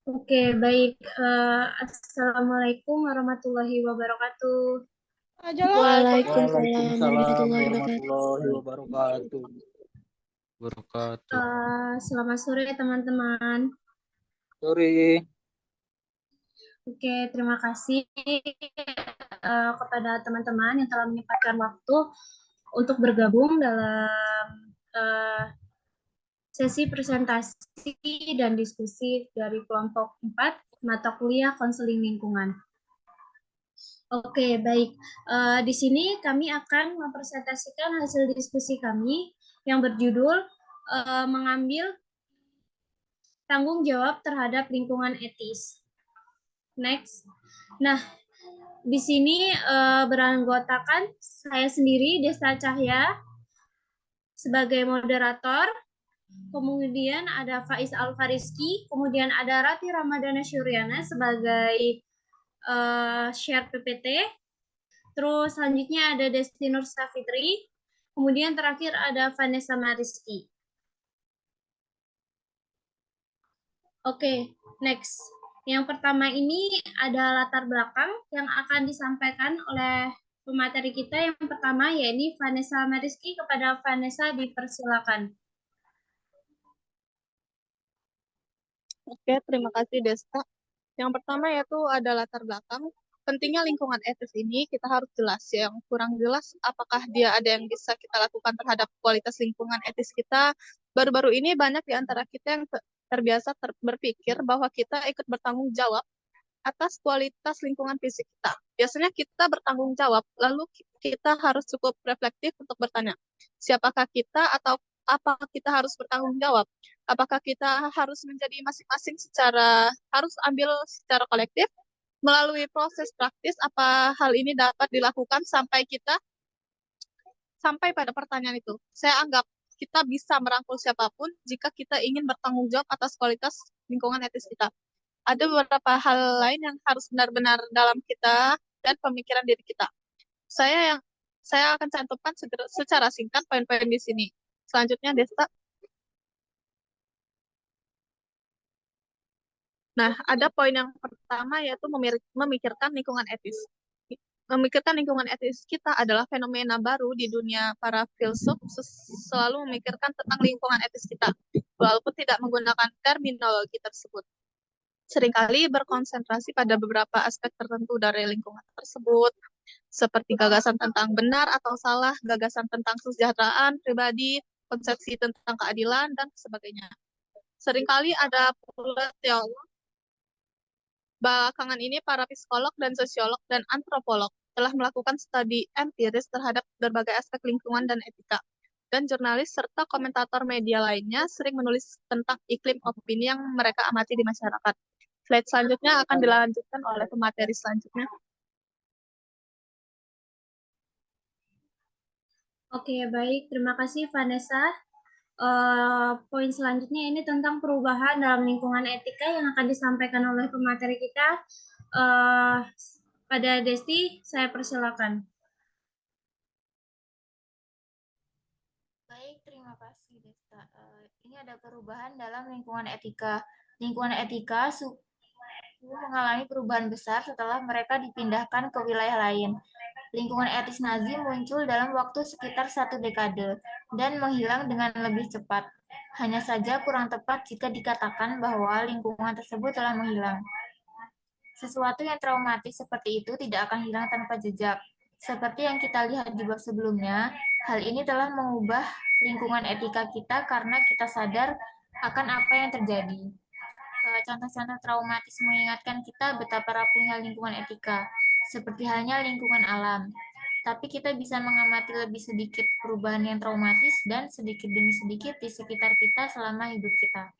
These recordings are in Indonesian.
Oke, baik. Assalamualaikum warahmatullahi wabarakatuh. Waalaikumsalam Waalaikumsalam warahmatullahi warahmatullahi wabarakatuh. wabarakatuh. Selamat sore teman-teman. Sorry. Oke, terima kasih kepada teman-teman yang telah menyempatkan waktu untuk bergabung dalam eh, sesi presentasi dan diskusi dari kelompok 4 mata kuliah konseling lingkungan. Oke, baik. Di sini kami akan mempresentasikan hasil diskusi kami yang berjudul mengambil tanggung jawab terhadap lingkungan etis. Next. Nah, di sini beranggotakan saya sendiri, Desta Cahya, sebagai moderator. Kemudian ada Faiz Alfariski, kemudian ada Rati Ramadana Syuriana sebagai share PPT. Terus selanjutnya ada Desti Nur Safitri. Kemudian terakhir ada Vanessa Mariski. Oke, next. Yang pertama ini ada latar belakang yang akan disampaikan oleh pemateri kita. Yang pertama yaitu Vanessa Mariski. Kepada Vanessa dipersilakan. Oke, terima kasih Desta. Yang pertama yaitu ada latar belakang. Pentingnya lingkungan etis ini kita harus jelas. Yang kurang jelas apakah dia ada yang bisa kita lakukan terhadap kualitas lingkungan etis kita. Baru-baru ini banyak di antara kita yang terbiasa berpikir bahwa kita ikut bertanggung jawab atas kualitas lingkungan fisik kita. Biasanya kita bertanggung jawab, lalu kita harus cukup reflektif untuk bertanya, siapakah kita atau apa kita harus bertanggung jawab? Apakah kita harus menjadi masing-masing harus ambil secara kolektif? Melalui proses praktis, apa hal ini dapat dilakukan sampai pada pertanyaan itu? Saya anggap kita bisa merangkul siapapun jika kita ingin bertanggung jawab atas kualitas lingkungan etis kita. Ada beberapa hal lain yang harus benar-benar dalam kita dan pemikiran diri kita. Saya akan cantumkan secara singkat poin-poin di sini. Selanjutnya, Desta. Nah, ada poin yang pertama yaitu memikirkan lingkungan etis. Memikirkan lingkungan etis kita adalah fenomena baru di dunia. Para filsuf selalu memikirkan tentang lingkungan etis kita, walaupun tidak menggunakan terminologi tersebut. Seringkali berkonsentrasi pada beberapa aspek tertentu dari lingkungan tersebut, seperti gagasan tentang benar atau salah, gagasan tentang kesejahteraan pribadi, konsepsi tentang keadilan, dan sebagainya. Seringkali ada pula teolog. Belakangan ini para psikolog dan sosiolog dan antropolog telah melakukan studi empiris terhadap berbagai aspek lingkungan dan etika. Dan jurnalis serta komentator media lainnya sering menulis tentang iklim opini yang mereka amati di masyarakat. Slide selanjutnya akan dilanjutkan oleh pemateri selanjutnya. Oke, baik. Terima kasih Vanessa. Poin selanjutnya ini tentang perubahan dalam lingkungan etika yang akan disampaikan oleh pemateri kita. Pada Desti, saya persilakan. Baik, terima kasih Desta. Ini ada perubahan dalam lingkungan etika. Lingkungan etika mengalami perubahan besar setelah mereka dipindahkan ke wilayah lain. Lingkungan etis Nazi muncul dalam waktu sekitar 1 dekade dan menghilang dengan lebih cepat. Hanya saja kurang tepat jika dikatakan bahwa lingkungan tersebut telah menghilang. Sesuatu yang traumatis seperti itu tidak akan hilang tanpa jejak. Seperti yang kita lihat di bab sebelumnya, hal ini telah mengubah lingkungan etika kita karena kita sadar akan apa yang terjadi. Contoh-contoh traumatis mengingatkan kita betapa rapuhnya lingkungan etika, seperti halnya lingkungan alam. Tapi kita bisa mengamati lebih sedikit perubahan yang traumatis dan sedikit demi sedikit di sekitar kita selama hidup kita.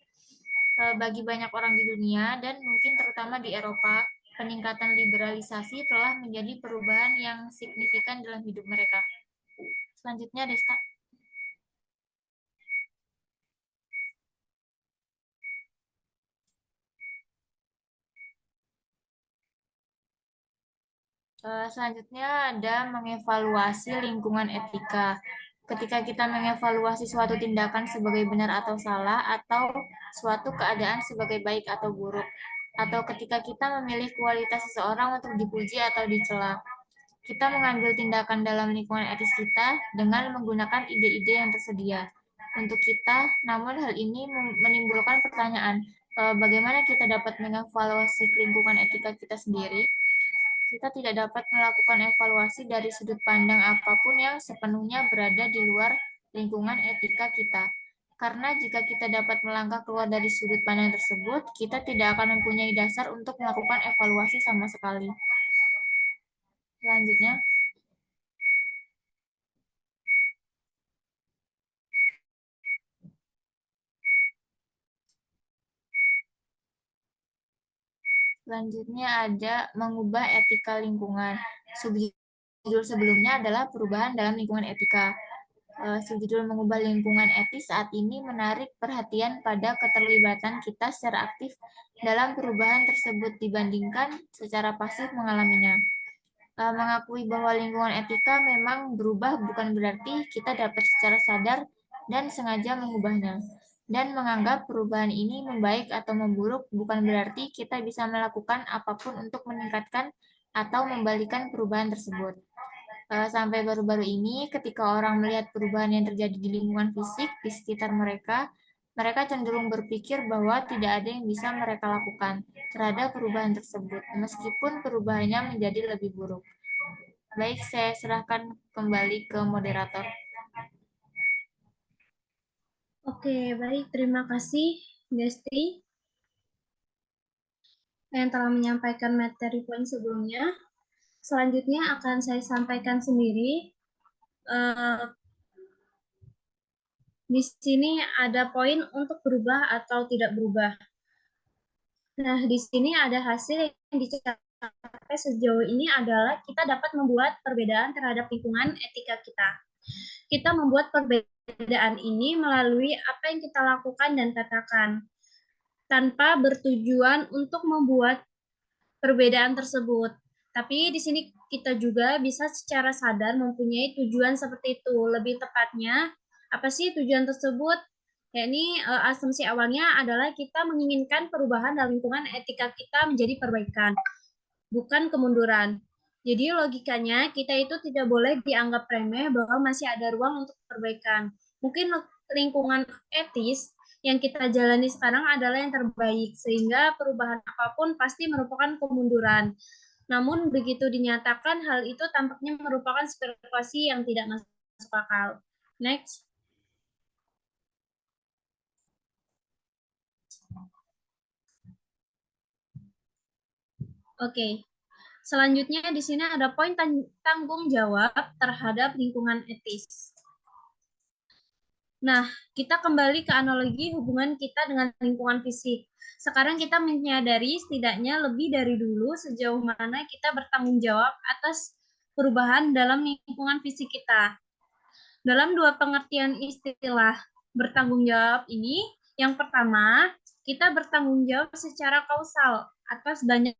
Bagi banyak orang di dunia dan mungkin terutama di Eropa, peningkatan liberalisasi telah menjadi perubahan yang signifikan dalam hidup mereka. Selanjutnya, Desta. Selanjutnya ada mengevaluasi lingkungan etika. Ketika kita mengevaluasi suatu tindakan sebagai benar atau salah, atau suatu keadaan sebagai baik atau buruk. atau ketika kita memilih kualitas seseorang untuk dipuji atau dicela. Kita mengambil tindakan dalam lingkungan etis kita dengan menggunakan ide-ide yang tersedia untuk kita, namun hal ini menimbulkan pertanyaan, bagaimana kita dapat mengevaluasi lingkungan etika kita sendiri? Kita tidak dapat melakukan evaluasi dari sudut pandang apapun yang sepenuhnya berada di luar lingkungan etika kita. Karena jika kita dapat melangkah keluar dari sudut pandang tersebut, kita tidak akan mempunyai dasar untuk melakukan evaluasi sama sekali. Selanjutnya, ada mengubah etika lingkungan. Subjudul sebelumnya adalah perubahan dalam lingkungan etika. Subjudul mengubah lingkungan etis saat ini menarik perhatian pada keterlibatan kita secara aktif dalam perubahan tersebut dibandingkan secara pasif mengalaminya. Mengakui bahwa lingkungan etika memang berubah bukan berarti kita dapat secara sadar dan sengaja mengubahnya. Dan menganggap perubahan ini membaik atau memburuk bukan berarti kita bisa melakukan apapun untuk meningkatkan atau membalikan perubahan tersebut. Sampai baru-baru ini, ketika orang melihat perubahan yang terjadi di lingkungan fisik di sekitar mereka, mereka cenderung berpikir bahwa tidak ada yang bisa mereka lakukan terhadap perubahan tersebut, meskipun perubahannya menjadi lebih buruk. Baik, saya serahkan kembali ke moderator. Oke, baik. Terima kasih, Desti, yang telah menyampaikan materi poin sebelumnya. Selanjutnya akan saya sampaikan sendiri. Di sini ada poin untuk berubah atau tidak berubah. Nah, di sini ada hasil yang dicapai sejauh ini adalah kita dapat membuat perbedaan terhadap lingkungan etika kita. Kita membuat perbedaan ini melalui apa yang kita lakukan dan katakan, tanpa bertujuan untuk membuat perbedaan tersebut. Tapi di sini kita juga bisa secara sadar mempunyai tujuan seperti itu. Lebih tepatnya, apa sih tujuan tersebut? Yakni asumsi awalnya adalah kita menginginkan perubahan dalam lingkungan etika kita menjadi perbaikan, bukan kemunduran. Jadi logikanya kita itu tidak boleh dianggap remeh bahwa masih ada ruang untuk perbaikan. Mungkin lingkungan etis yang kita jalani sekarang adalah yang terbaik, sehingga perubahan apapun pasti merupakan kemunduran. Namun begitu dinyatakan, hal itu tampaknya merupakan spekulasi yang tidak masuk akal. Next. Oke. Selanjutnya di sini ada poin tanggung jawab terhadap lingkungan etis. Nah, kita kembali ke analogi hubungan kita dengan lingkungan fisik. Sekarang kita menyadari setidaknya lebih dari dulu sejauh mana kita bertanggung jawab atas perubahan dalam lingkungan fisik kita. Dalam dua pengertian istilah bertanggung jawab ini, yang pertama, kita bertanggung jawab secara kausal atas banyak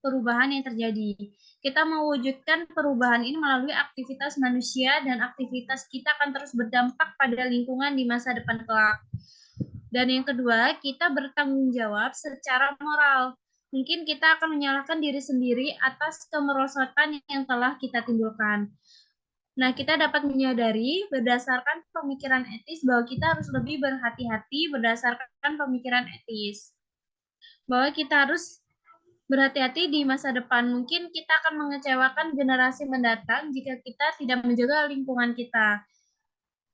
perubahan yang terjadi. Kita mewujudkan perubahan ini melalui aktivitas manusia dan aktivitas kita akan terus berdampak pada lingkungan di masa depan kelak. Dan yang kedua, kita bertanggung jawab secara moral. Mungkin kita akan menyalahkan diri sendiri atas kemerosotan yang telah kita timbulkan. Nah, kita dapat menyadari berdasarkan pemikiran etis bahwa kita harus lebih berhati-hati berdasarkan pemikiran etis. Bahwa kita harus berhati-hati di masa depan. Mungkin kita akan mengecewakan generasi mendatang jika kita tidak menjaga lingkungan kita.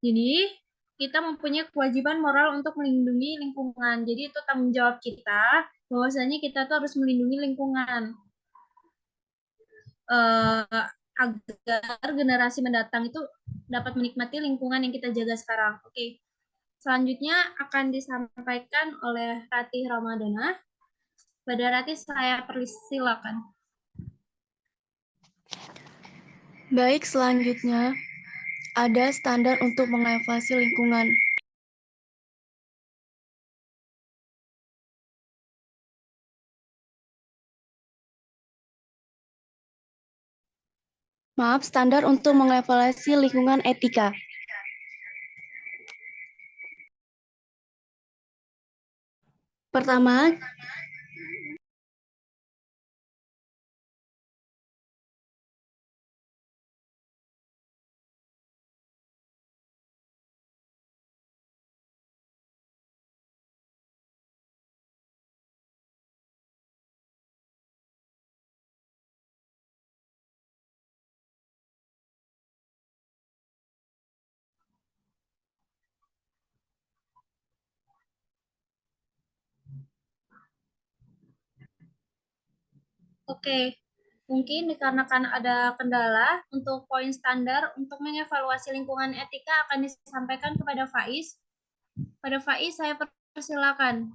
Jadi, kita mempunyai kewajiban moral untuk melindungi lingkungan. Jadi, itu tanggung jawab kita, bahwasanya kita tuh harus melindungi lingkungan. Agar generasi mendatang itu dapat menikmati lingkungan yang kita jaga sekarang. Oke. Selanjutnya akan disampaikan oleh Ratih Ramadana. Pada Ratih, saya persilakan. Baik, selanjutnya ada standar untuk mengevaluasi lingkungan. Maaf, standar untuk mengevaluasi lingkungan etika. Pertama, Oke, mungkin dikarenakan ada kendala untuk poin standar untuk mengevaluasi lingkungan etika akan disampaikan kepada Faiz. Pada Faiz, saya persilakan.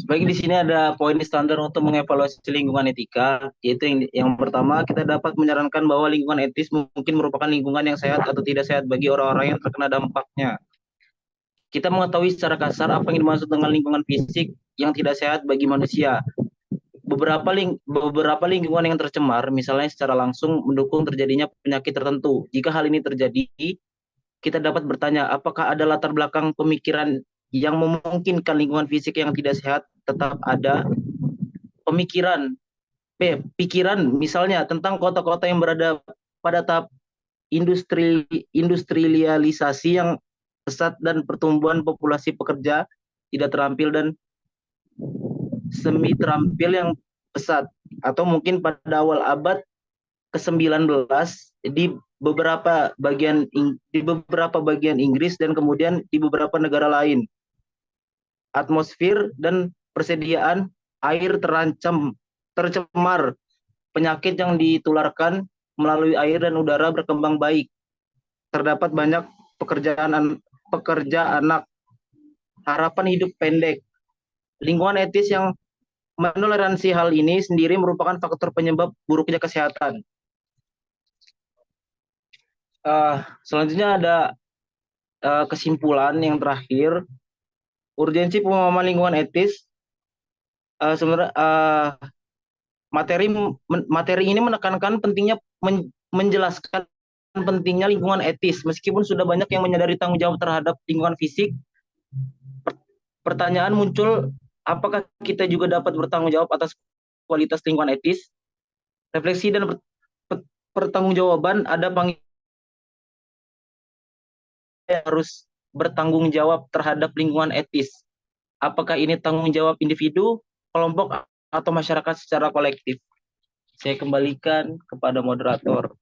Baik, di sini ada poin standar untuk mengevaluasi lingkungan etika, yaitu yang pertama kita dapat menyarankan bahwa lingkungan etis mungkin merupakan lingkungan yang sehat atau tidak sehat bagi orang-orang yang terkena dampaknya. Kita mengetahui secara kasar apa yang dimaksud dengan lingkungan fisik yang tidak sehat bagi manusia. Beberapa lingkungan yang tercemar, misalnya secara langsung mendukung terjadinya penyakit tertentu. Jika hal ini terjadi, kita dapat bertanya apakah ada latar belakang pemikiran yang memungkinkan lingkungan fisik yang tidak sehat tetap ada. Pikiran misalnya tentang kota-kota yang berada pada tahap industrialisasi yang pesat dan pertumbuhan populasi pekerja tidak terampil dan semi terampil yang pesat, atau mungkin pada awal abad ke-19 di beberapa bagian Inggris dan kemudian di beberapa negara lain. Atmosfer dan persediaan air tercemar, penyakit yang ditularkan melalui air dan udara berkembang baik. Terdapat banyak pekerja anak, harapan hidup pendek. Lingkungan etis yang menoleransi hal ini sendiri merupakan faktor penyebab buruknya kesehatan. Selanjutnya ada kesimpulan yang terakhir. Urgensi pemahaman lingkungan etis. Sebenarnya materi ini menekankan pentingnya menjelaskan pentingnya lingkungan etis. Meskipun sudah banyak yang menyadari tanggung jawab terhadap lingkungan fisik, pertanyaan muncul, apakah kita juga dapat bertanggung jawab atas kualitas lingkungan etis? Refleksi dan pertanggungjawaban ada harus bertanggung jawab terhadap lingkungan etis. Apakah ini tanggung jawab individu, kelompok, atau masyarakat secara kolektif? Saya kembalikan kepada moderator.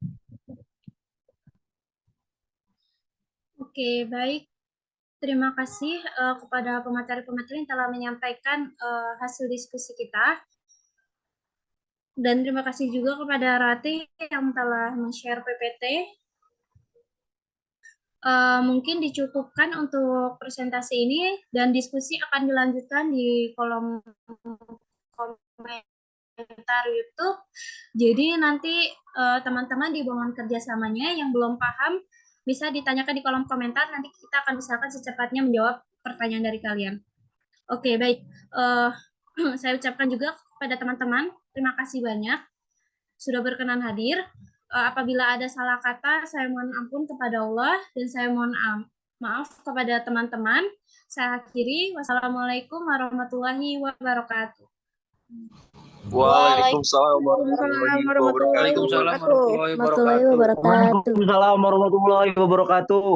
Oke, baik. Terima kasih kepada pemateri-pemateri yang telah menyampaikan hasil diskusi kita. Dan terima kasih juga kepada Rati yang telah men-share PPT. Mungkin dicukupkan untuk presentasi ini dan diskusi akan dilanjutkan di kolom komentar YouTube. Jadi nanti teman-teman di mohon kerjasamanya yang belum paham bisa ditanyakan di kolom komentar. Nanti kita akan usahakan secepatnya menjawab pertanyaan dari kalian. Oke, baik. Saya ucapkan juga kepada teman-teman terima kasih banyak sudah berkenan hadir. Apabila ada salah kata, saya mohon ampun kepada Allah dan saya mohon maaf kepada teman-teman. Saya akhiri. Wassalamualaikum warahmatullahi wabarakatuh. Waalaikumsalam warahmatullahi wabarakatuh. Warahmatullahi wabarakatuh. Waalaikumsalam warahmatullahi wabarakatuh.